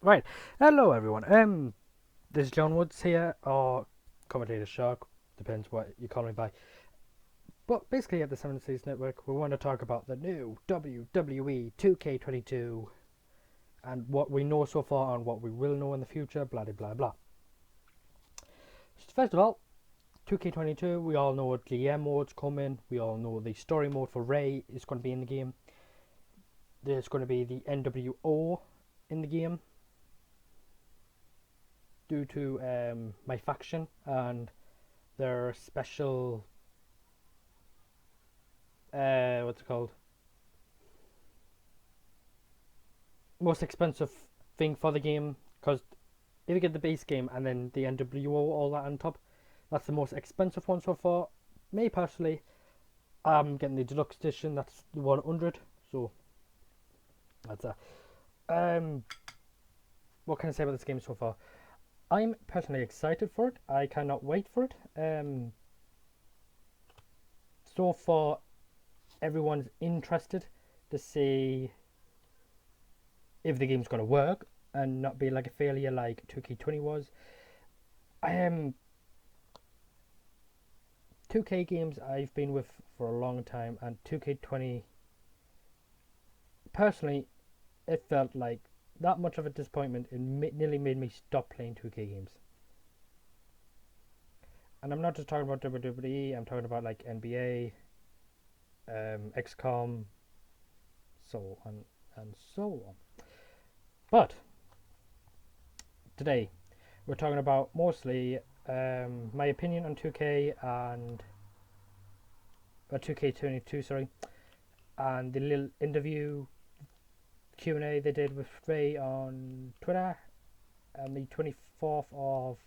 Right. Hello, everyone. This is John Woods here, or Commentator Shark, depends what you call me by. But basically, at the Seven Seas Network, we want to talk about the new WWE 2K22 and what we know so far and what we will know in the future, blah blah blah blah. First of all, 2K22, we all know GM mode's coming, we all know the story mode for Ray is going to be in the game, there's going to be the NWO in the game due to my faction and their special what's it called? Most expensive thing for the game, because if you get the base game and then the NWO all that on top, that's the most expensive one so far. Me personally, I'm getting the deluxe edition. That's the 100. So that's a what can I say about this game so far? I'm personally excited for it. I cannot wait for it. So far, everyone's interested to see if the game's going to work and not be like a failure like 2K20 was. I am 2K games I've been with for a long time, and 2K20 personally, it felt like that much of a disappointment. It nearly made me stop playing 2K games. And I'm not just talking about WWE. I'm talking about like NBA, XCOM, so on and so on. But today we're talking about mostly my opinion on 2K and 2K22, sorry, and the little interview Q&A they did with Ray on Twitter on the 24th of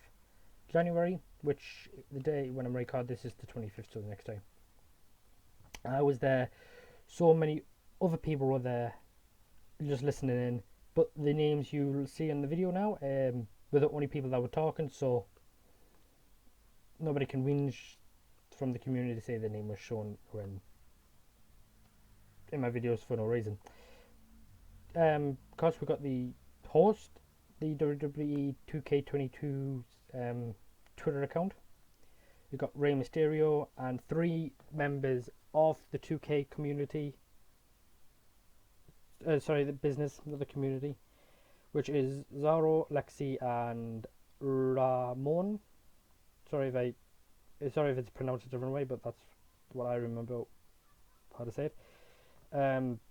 January, which the day when I'm recording this is the 25th, so the next day. I was there. So many other people were there, just listening in. But the names you'll see in the video now were the only people that were talking, so nobody can whinge from the community to say their name was shown when in my videos for no reason. Of course, we got the host, the WWE 2K22 Twitter account. We've got Rey Mysterio and three members of the 2K community. Sorry, the business, not the community, which is Zaro, Lexi, and Ramon. Sorry if I, sorry if it's pronounced a different way, but that's what I remember how to say it. Um,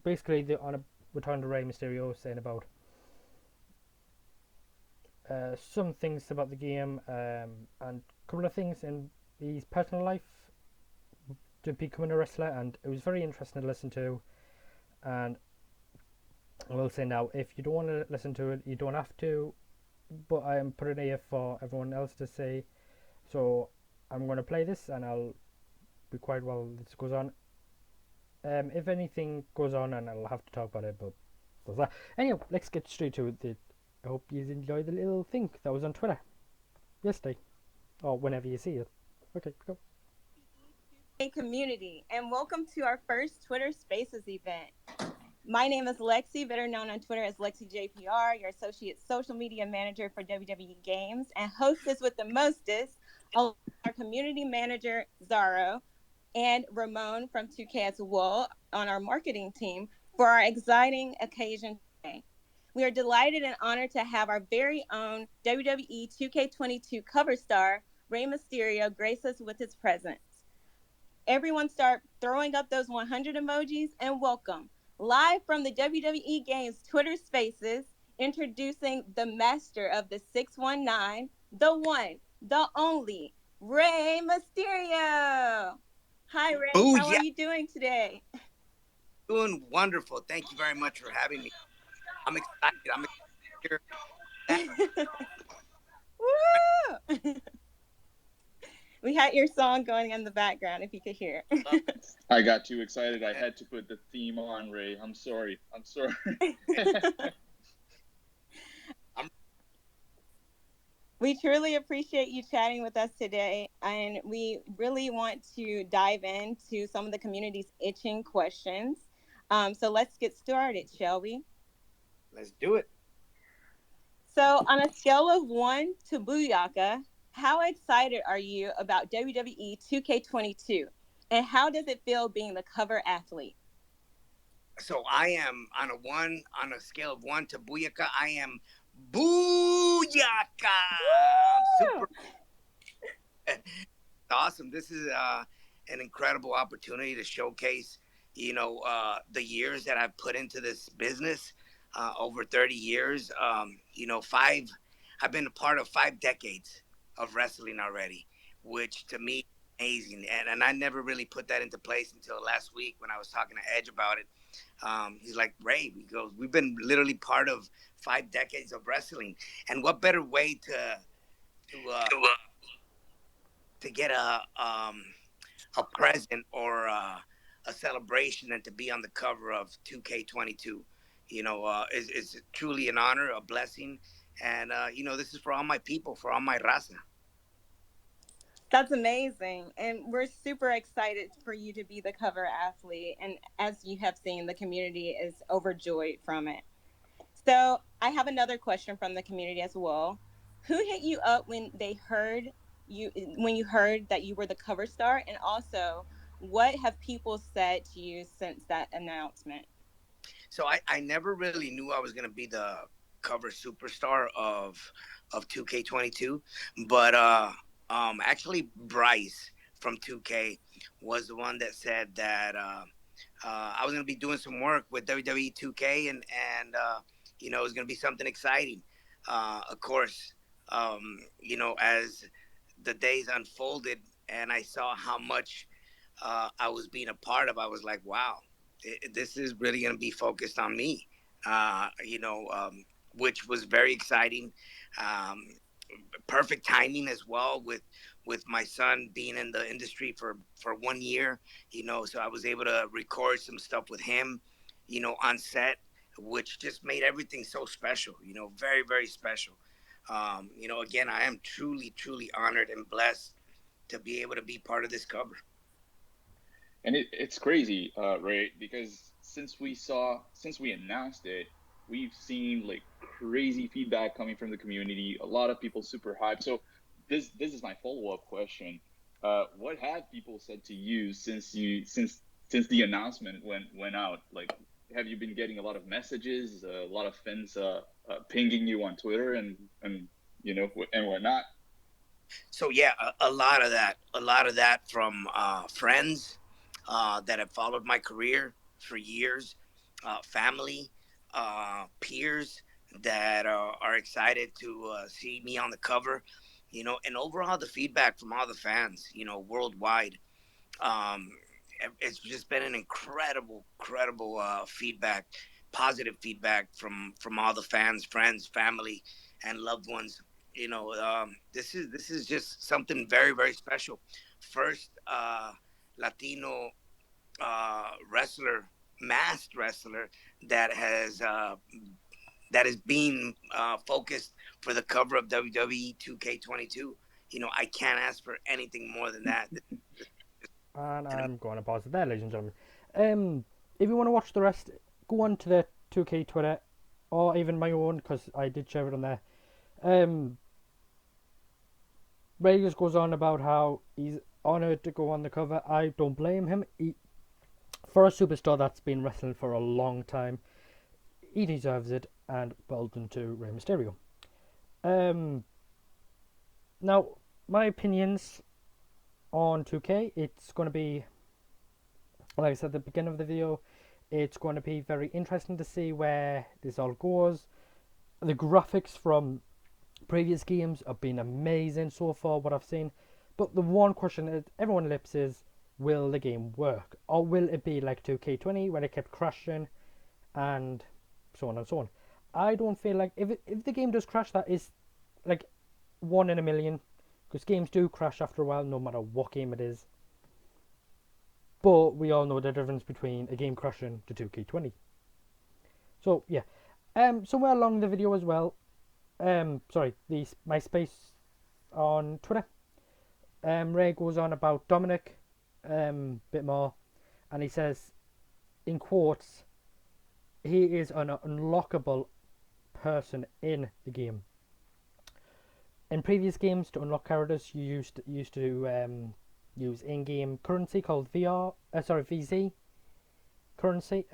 Basically, on a return to Rey Mysterio saying about some things about the game and a couple of things in his personal life to becoming a wrestler, and it was very interesting to listen to. And I will say now, if you don't want to listen to it, you don't have to, but I am putting it here for everyone else to say. So I'm going to play this, and I'll be quiet while this goes on. If anything goes on, and I'll have to talk about it, but that's that. Anyway, let's get straight to it. I hope you enjoyed the little thing that was on Twitter yesterday, or whenever you see it. Okay, go. Hey community, and welcome to our first Twitter Spaces event. My name is Lexi, better known on Twitter as LexiJPR, your associate social media manager for WWE Games, and hostess with the mostest, along with our community manager Zaro and Ramon from 2K as well on our marketing team for our exciting occasion today. We are delighted and honored to have our very own WWE 2K22 cover star, Rey Mysterio, grace us with his presence. Everyone start throwing up those 100 emojis and welcome. Live from the WWE Games Twitter Spaces, introducing the master of the 619, the one, the only, Rey Mysterio. Hi, Ray. Oh How are yeah, you doing today? doing wonderful. Thank you very much for having me. I'm excited. I'm excited. Woo! We had your song going in the background if you could hear. I got too excited. I had to put the theme on, Ray. I'm sorry. We truly appreciate you chatting with us today, and we really want to dive into some of the community's itching questions. So let's get started, shall we? Let's do it. So, on a scale of 1 to Booyaka, how excited are you about WWE 2K22? And how does it feel being the cover athlete? So I am on a scale of 1 to Booyaka. I am Booyaka. I'm Woo! super awesome. This is an incredible opportunity to showcase, the years that I've put into this business, over 30 years. I've been a part of 5 decades of wrestling already, which to me amazing. And I never really put that into place until last week when I was talking to Edge about it. He's like, Ray, he goes, we've been literally part of 5 decades of wrestling. And what better way to uh, to get a present or a celebration than to be on the cover of 2K22. It's truly an honor, a blessing, and this is for all my people, for all my raza. That's amazing. And we're super excited for you to be the cover athlete. And as you have seen, the community is overjoyed from it. So I have another question from the community as well. Who hit you up when you heard that you were the cover star? And also, what have people said to you since that announcement? So I never really knew I was gonna be the cover superstar of 2K22, but actually Bryce from 2K was the one that said that I was gonna be doing some work with WWE 2K, and it was gonna be something exciting. Of course, as the days unfolded and I saw how much I was being a part of, I was like, wow, this is really going to be focused on me, which was very exciting. Um, Perfect timing as well with my son being in the industry for 1 year, so I was able to record some stuff with him, on set, which just made everything so special, very, very special. Again, I am truly, truly honored and blessed to be able to be part of this cover. And it's crazy, Ray, because since we announced it, we've seen like crazy feedback coming from the community. A lot of people super hyped. So this is my follow up question. What have people said to you since the announcement went out? Like, have you been getting a lot of messages, a lot of fans pinging you on Twitter and and whatnot? So yeah, a lot of that from friends that have followed my career for years, family, peers that are excited to see me on the cover, and overall the feedback from all the fans, worldwide. Um, it's just been an incredible feedback, positive feedback from all the fans, friends, family, and loved ones. This is just something very, very special. First Latino wrestler, masked wrestler that is being focused for the cover of WWE 2K22. I can't ask for anything more than that. And I'm going to pause it there, ladies and gentlemen. If you want to watch the rest, go on to the 2K Twitter, or even my own, because I did share it on there. Ray just goes on about how he's honoured to go on the cover. I don't blame him. For a superstar that's been wrestling for a long time, he deserves it, and well done to Rey Mysterio. Now, my opinions on 2K, it's going to be, like I said at the beginning of the video, it's going to be very interesting to see where this all goes. The graphics from previous games have been amazing so far, what I've seen. But the one question that everyone lips is, will the game work? Or will it be like 2K20 where it kept crashing and so on and so on? I don't feel like, if the game does crash, that is like 1 in a million. Because games do crash after a while, no matter what game it is. But we all know the difference between a game crashing to 2K20. So, yeah. Somewhere along the video as well, the MySpace on Twitter, Ray goes on about Dominic, bit more, and he says, in quotes, he is an unlockable person in the game. In previous games, to unlock characters, you used to use in-game currency called VZ currency,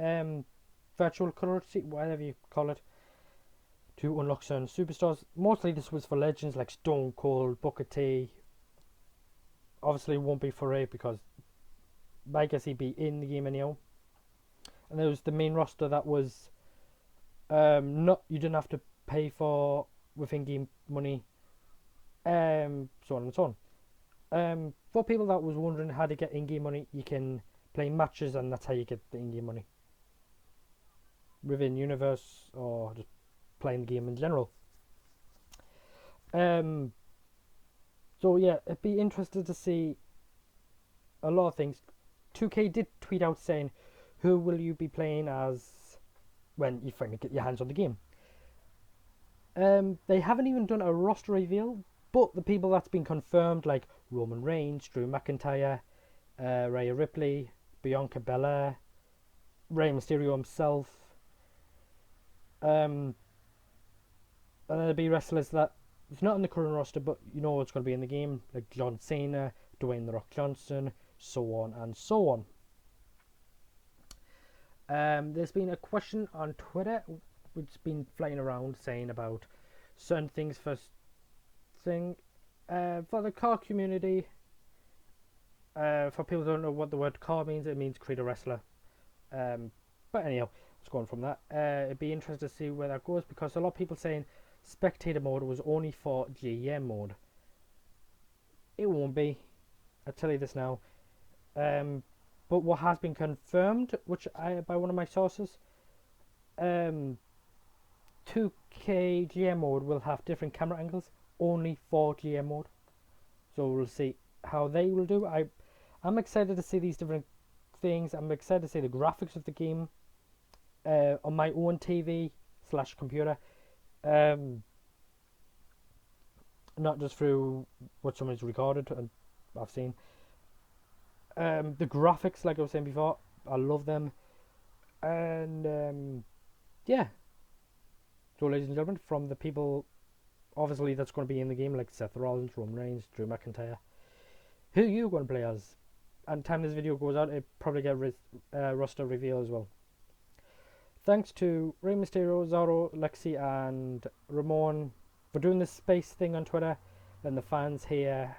virtual currency, whatever you call it, to unlock certain superstars. Mostly this was for legends like Stone Cold, Booker T. Obviously, it won't be for Ray because I guess he'd be in the game anyhow. And there was the main roster that was not, you didn't have to pay for with in-game money, so on and so on. For people that was wondering how to get in-game money, you can play matches and that's how you get the in-game money within universe or just playing the game in general. So yeah, it'd be interesting to see a lot of things. 2K did tweet out saying, who will you be playing as when you finally get your hands on the game? They haven't even done a roster reveal, but the people that's been confirmed, like Roman Reigns, Drew McIntyre, Rhea Ripley, Bianca Belair, Rey Mysterio himself, and there'll be wrestlers that it's not in the current roster, but you know it's going to be in the game, like John Cena, Dwayne The Rock Johnson, so on and so on. There's been a question on Twitter which has been flying around saying about certain things for the car community. For people who don't know what the word car means, it means create a wrestler. But anyhow, let's go on from that. It'd be interesting to see where that goes because a lot of people saying spectator mode was only for GM mode. It won't be. I'll tell you this now. But what has been confirmed, by one of my sources, 2K GM mode will have different camera angles only for GM mode. So we'll see how they will do. I'm excited to see these different things. I'm excited to see the graphics of the game on my own TV/computer. Not just through what someone's recorded and I've seen. The graphics, like I was saying before, I love them. And yeah. So ladies and gentlemen, from the people obviously that's going to be in the game, like Seth Rollins, Roman Reigns, Drew McIntyre, who are you going to play as? And time this video goes out, it probably get roster reveal as well. Thanks to Rey Mysterio, Zaro, Lexi and Ramon for doing this space thing on Twitter, and the fans hear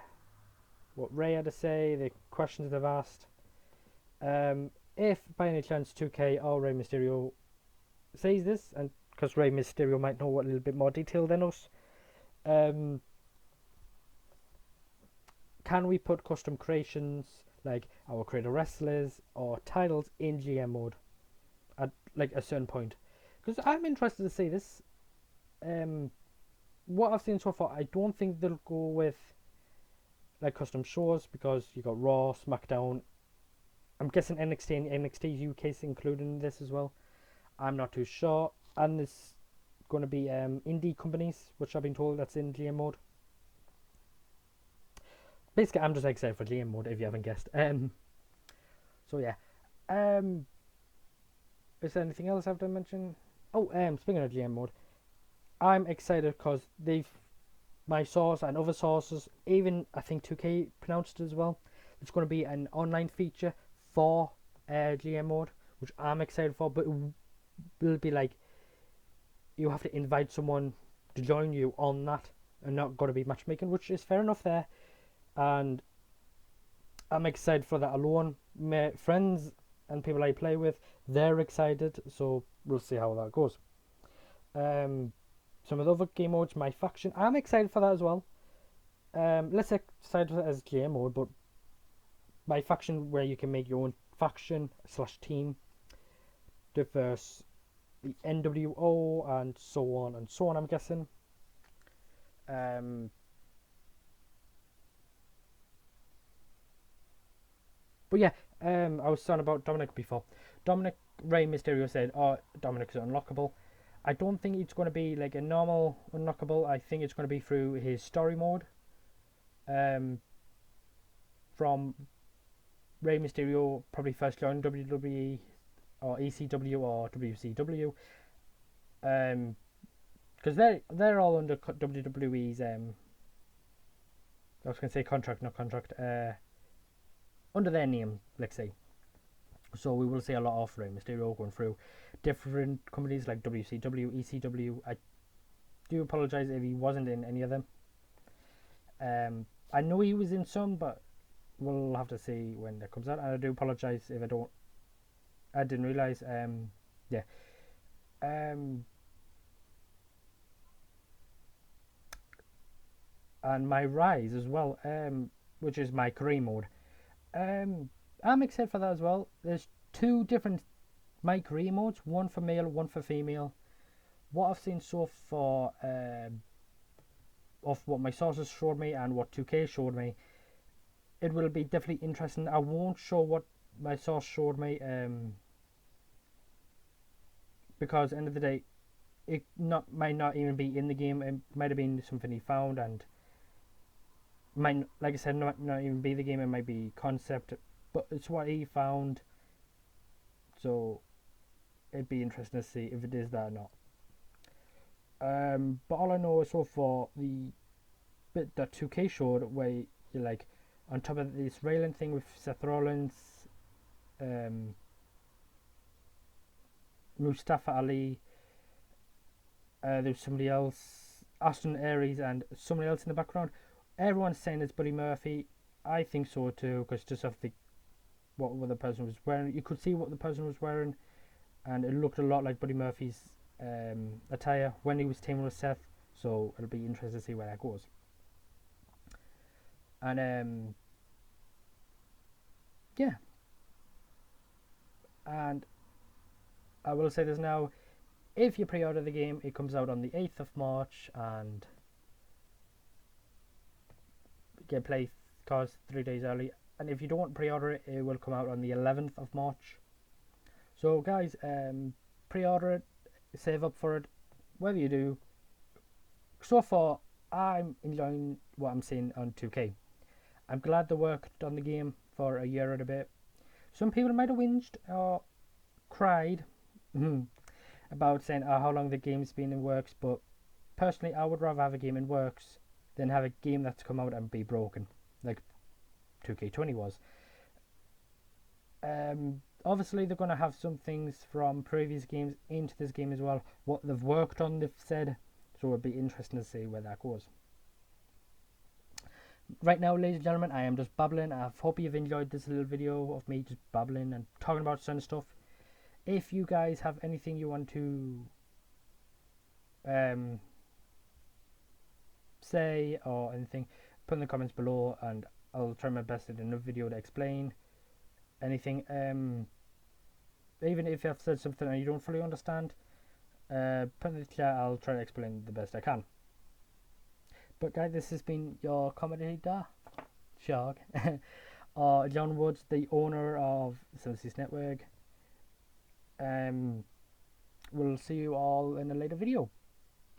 what Ray had to say, the questions they've asked. If by any chance 2K or Rey Mysterio says this, and because Rey Mysterio might know a little bit more detail than us, can we put custom creations like our creator wrestlers or titles in GM mode at like a certain point? Because I'm interested to see this. What I've seen so far, I don't think they'll go with like custom shows because you got Raw, SmackDown. I'm guessing NXT and NXT UK is included in this as well. I'm not too sure. And there's going to be indie companies, which I've been told that's in GM mode. Basically, I'm just excited for GM mode if you haven't guessed. So yeah. Is there anything else I have to mention? Oh, speaking of GM mode, I'm excited because my source and other sources, even I think 2K pronounced it as well. It's going to be an online feature for GM mode, which I'm excited for. But it will be like you have to invite someone to join you on that, and not going to be matchmaking, which is fair enough there. And I'm excited for that alone. My friends and people I play with, they're excited, so we'll see how that goes. Some of the other game modes, my faction, I'm excited for that as well. Let's excited for it as GM mode, but my faction, where you can make your own faction/team, diverse the NWO and so on and so on, I'm guessing. But yeah, I was saying about Dominic before. Dominic, Rey Mysterio said, oh, Dominic's unlockable. I don't think it's going to be like a normal unlockable. I think it's going to be through his story mode. From Rey Mysterio probably first joined WWE or ECW or WCW. Because they're all under WWE's I was going to say contract, not contract. Under their name, let's say. So we will see a lot of Rey Mysterio going through different companies like WCW, ECW. I do apologise if he wasn't in any of them. I know he was in some, but we'll have to see when that comes out. And I do apologise if I didn't realise. Yeah. And my Rise as well, which is my career mode. I'm excited for that as well. There's 2 different my career modes, one for male, one for female. What I've seen so far of what my sources showed me and what 2K showed me, it will be definitely interesting. I won't show what my source showed me because at the end of the day, it might not even be in the game. It might have been something he found and might, like I said, not even be the game. It might be concept, but it's what he found. So it'd be interesting to see if it is that or not. But all I know is so far the bit that 2K showed, where you're like on top of this railing thing with Seth Rollins, Mustafa Ali, there's somebody else, Austin Aries, and somebody else in the background. Everyone's saying it's Buddy Murphy. I think so too, because just of what the person was wearing, you could see what the person was wearing, and it looked a lot like Buddy Murphy's attire when he was teaming with Seth. So it'll be interesting to see where that goes. And yeah, and I will say this now: if you pre-order the game, it comes out on the 8th of March, and get play cards 3 days early. And if you don't pre-order it, it will come out on the 11th of March. So guys, pre-order it, save up for it, whatever you do. So far, I'm enjoying what I'm seeing on 2K. I'm glad they worked on the game for a year and a bit. Some people might have whinged or cried about saying how long the game's been in works, but personally, I would rather have a game in works than have a game that's come out and be broken, like 2K20 was. Obviously, they're going to have some things from previous games into this game as well. What they've worked on, they've said, so it'll be interesting to see where that goes. Right now, ladies and gentlemen, I am just babbling. I hope you've enjoyed this little video of me just babbling and talking about certain stuff. If you guys have anything you want to say or anything, put in the comments below, and I'll try my best in another video to explain anything. Even if I've said something and you don't fully understand, put in the chat. I'll try to explain the best I can. But guys, this has been your commentator, Shark, or John Woods, the owner of Silver Seas Network. We'll see you all in a later video.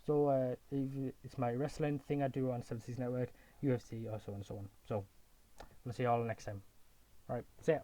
So it's my wrestling thing I do on Silver Seas Network, UFC, or so on and so on. So we'll see you all next time. Alright, see ya.